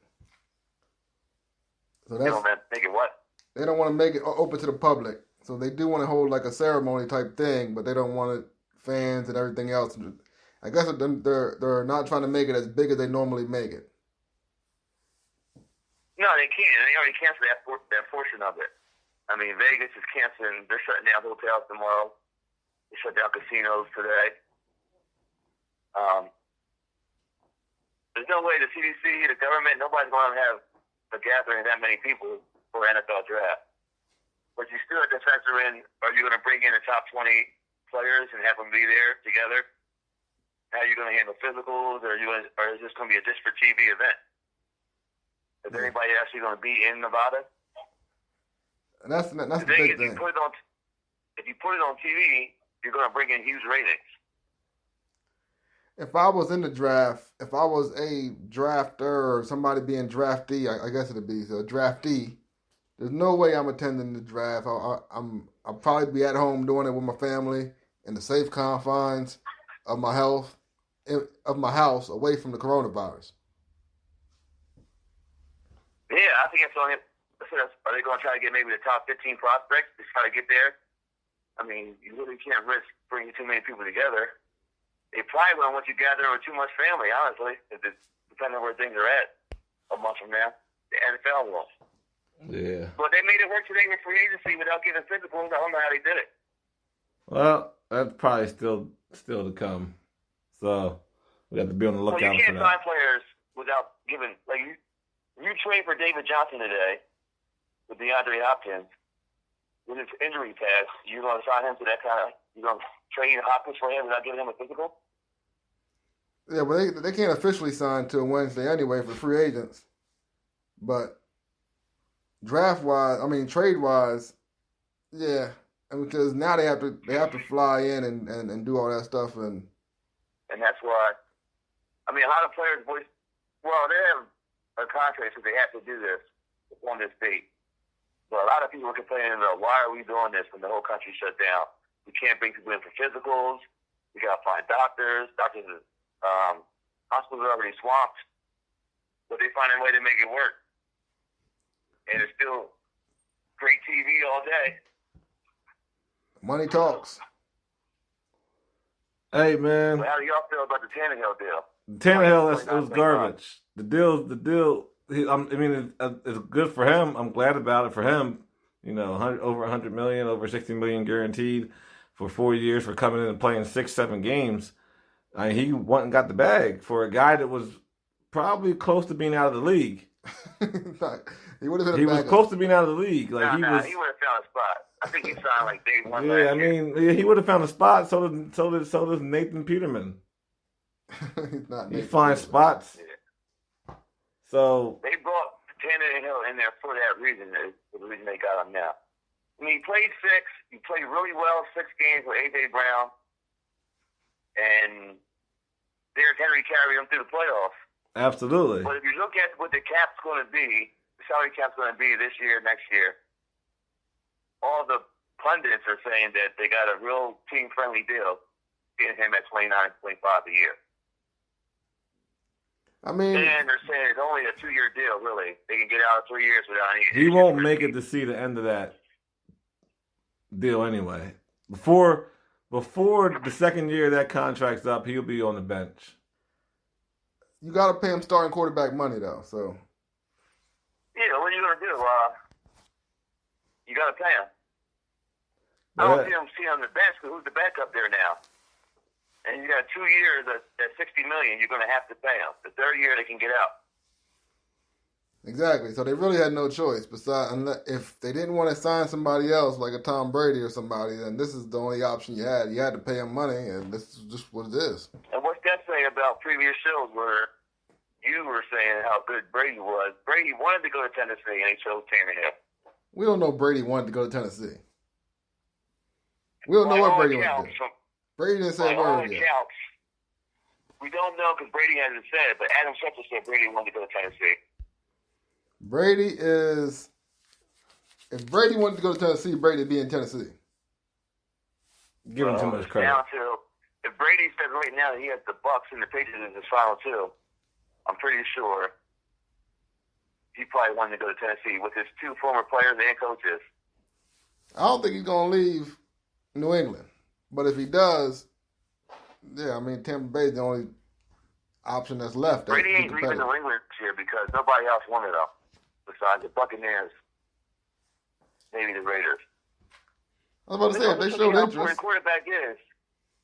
Speaker 1: So
Speaker 3: They don't make it what?
Speaker 1: They don't want to make it open to the public. So they do want to hold like a ceremony type thing, but they don't want it, fans and everything else. I guess they're not trying to make it as big as they normally make it.
Speaker 3: No, they can't. They already canceled that portion of it. I mean, Vegas is canceling. They're shutting down hotels tomorrow. They shut down casinos today. There's no way the CDC, the government, nobody's going to have a gathering of that many people for an NFL draft. But you still have to factor in, are you going to bring in the top 20 players and have them be there together? How are you going to handle physicals? Or is this going to be a just for TV event? Is anybody actually going to be in Nevada?
Speaker 1: And that's the big thing.
Speaker 3: If you put it on TV, you're going to bring in huge ratings.
Speaker 1: If I was in the draft, if I was a drafter or somebody being draftee, I guess it'd be a draftee. There's no way I'm attending the draft. I'll probably be at home doing it with my family in the safe confines of my health, of my house, away from the coronavirus.
Speaker 3: Yeah, I think that's only. Are they going to try to get maybe the top 15 prospects to try to get there? I mean, you really can't risk bringing too many people together. They probably won't want you gathering with too much family, honestly, depending on where things are at a month from now. The NFL will.
Speaker 2: Yeah.
Speaker 3: But they made it work today with free agency without getting physicals. I don't know how they did it.
Speaker 2: Well, that's probably still to come. So we have to be on the lookout for that.
Speaker 3: Well, you can't sign players without giving, like, you trade for David Johnson today with DeAndre Hopkins with his injury test. You're going to sign him to that kind of, you're going to trade Hopkins for him without giving him a physical?
Speaker 1: Yeah, but they can't officially sign till Wednesday anyway for free agents. But trade-wise, yeah. Because now they have to fly in and do all that stuff. And
Speaker 3: that's why, a lot of players, they have a contract, so they have to do this on this date. But a lot of people are complaining about, why are we doing this when the whole country shut down? We can't bring people in for physicals. We got to find doctors. Hospitals are already swamped. But they find a way to make it work. And it's still great TV all day.
Speaker 1: Money talks.
Speaker 2: Hey, man.
Speaker 3: Well, how do y'all feel about the Tannehill deal?
Speaker 2: Tannehill, it was garbage. The deal. It's good for him. I'm glad about it for him. Over $100 million, over $60 million guaranteed for 4 years for coming in and playing 6-7 games. He went and got the bag for a guy that was probably close to being out of the league.
Speaker 1: He would have been.
Speaker 2: He was close to being out of the league.
Speaker 3: He would have found a spot. I think he signed like day one.
Speaker 2: Yeah, he would have found a spot. So does Nathan Peterman. He finds spots.
Speaker 3: Yeah.
Speaker 2: So
Speaker 3: they brought Tannehill in there for that reason. For the reason they got him now. He played 6. He played really well 6 games with A.J. Brown, and Derrick Henry carried him through the playoffs.
Speaker 2: Absolutely.
Speaker 3: But if you look at what the cap's going to be, the salary cap's going to be this year, next year, all the pundits are saying that they got a real team-friendly deal getting him at $29.25 a year. And they're saying it's only a 2-year deal, really. They can get out of 3 years without any.
Speaker 2: He won't make it to see the end of that deal anyway. Before the second year of that contract's up, he'll be on the bench.
Speaker 1: You got to pay him starting quarterback money, though. So.
Speaker 3: Yeah, what are you going to do? You got to pay him. I don't see him on the bench, because who's the backup there now? And you got 2 years at $60 million. You're going to have to pay him. The third year, they can get out.
Speaker 1: Exactly. So they really had no choice. If they didn't want to sign somebody else, like a Tom Brady or somebody, then this is the only option you had. You had to pay him money, and this is just what it is.
Speaker 3: And what's that saying about previous shows where you were saying how good Brady was? Brady wanted to go to Tennessee, and he chose Tannehill.
Speaker 1: We don't know Brady wanted to go to Tennessee. We don't know what Brady wanted to do. Brady didn't say a word yet.
Speaker 3: We don't know because Brady hasn't said it, but Adam Schefter said Brady wanted to go to Tennessee.
Speaker 1: If Brady wanted to go to Tennessee, Brady would be in Tennessee.
Speaker 2: Give him too much credit.
Speaker 3: Down to, if Brady says right now that he has the Bucs and the Patriots in his final two, I'm pretty sure he probably wanted to go to Tennessee with his two former players and coaches.
Speaker 1: I don't think he's going to leave New England. But if he does, yeah, I mean, Tampa Bay is the only option that's left.
Speaker 3: Brady ain't leaving New England this year because nobody else wanted him besides the Buccaneers, maybe the Raiders.
Speaker 1: I was about to say, if they showed interest.
Speaker 3: Where the quarterback is,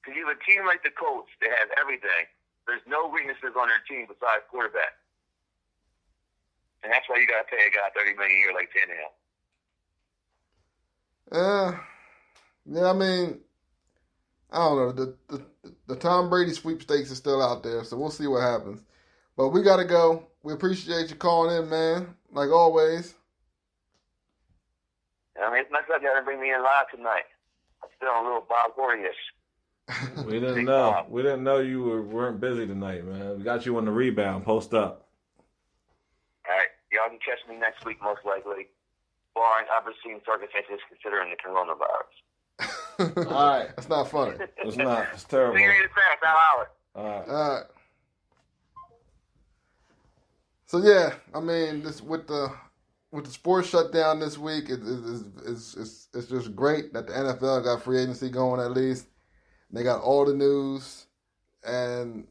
Speaker 3: because you have a team like the Colts, they have everything. There's no weaknesses on their team besides quarterback. And that's why you got to pay a guy $30 million a year like Tannehill.
Speaker 1: Yeah, I mean, I don't know. The Tom Brady sweepstakes is still out there, so we'll see what happens. But we got to go. We appreciate you calling in, man, like always.
Speaker 3: I mean, it's nice that you had to bring me in live tonight. I'm still a little Bob Gordy-ish.
Speaker 2: We didn't know. We didn't know you weren't busy tonight, man. We got you on the rebound. Post up.
Speaker 3: All right. Y'all can catch me next week, most likely. Barring unforeseen circumstances considering the coronavirus.
Speaker 1: All right. That's not funny.
Speaker 2: It's not. It's terrible.
Speaker 3: Opinionated Facts. I'll holler.
Speaker 2: All
Speaker 1: right. So, yeah, I mean, this with the sports shutdown this week, it's just great that the NFL got free agency going at least. They got all the news, and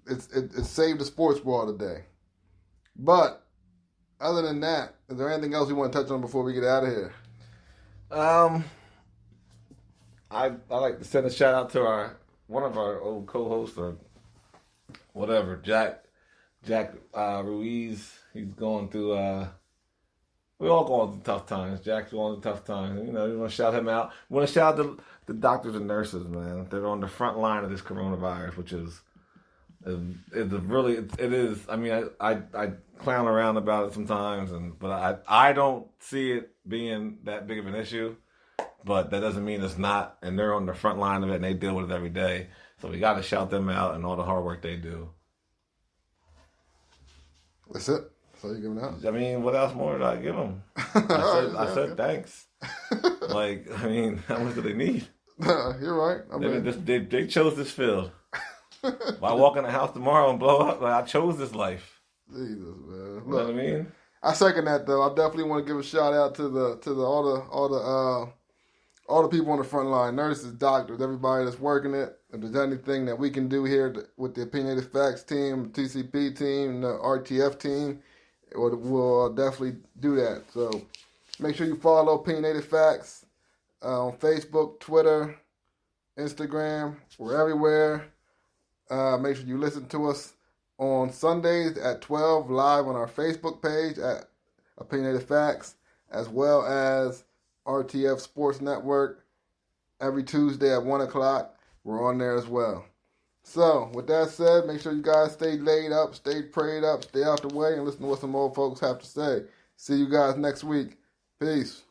Speaker 1: it saved the sports world today. But other than that, is there anything else you want to touch on before we get out of here?
Speaker 2: I like to send a shout out to one of our old co-hosts or whatever, Jack Ruiz. He's going through. We're all going through tough times. Jack's going through tough times. You know, we want to shout him out. We want to shout out the doctors and nurses, man. They're on the front line of this coronavirus, which is really. It is. I mean, I clown around about it sometimes, but I don't see it being that big of an issue. But that doesn't mean it's not. And they're on the front line of it, and they deal with it every day. So we got to shout them out and all the hard work they do.
Speaker 1: That's it. So you giving out?
Speaker 2: I mean, what else more did I give them? I said thanks. Like, I mean, how much do they need?
Speaker 1: You're right.
Speaker 2: They chose this field. If I walk in the house tomorrow and blow up, like, I chose this life.
Speaker 1: Jesus, man. Look,
Speaker 2: you know what I mean?
Speaker 1: I second that though. I definitely want to give a shout out to all the people on the front line, nurses, doctors, everybody that's working it. If there's anything that we can do here with the Opinionated Facts team, the TCP team, the RTF team, we'll definitely do that. So make sure you follow Opinionated Facts on Facebook, Twitter, Instagram. We're everywhere. Make sure you listen to us on Sundays at 12 live on our Facebook page at Opinionated Facts, as well as RTF Sports Network every Tuesday at 1 o'clock. We're on there as well. So, with that said, make sure you guys stay laid up, stay prayed up, stay out the way, and listen to what some old folks have to say. See you guys next week. Peace.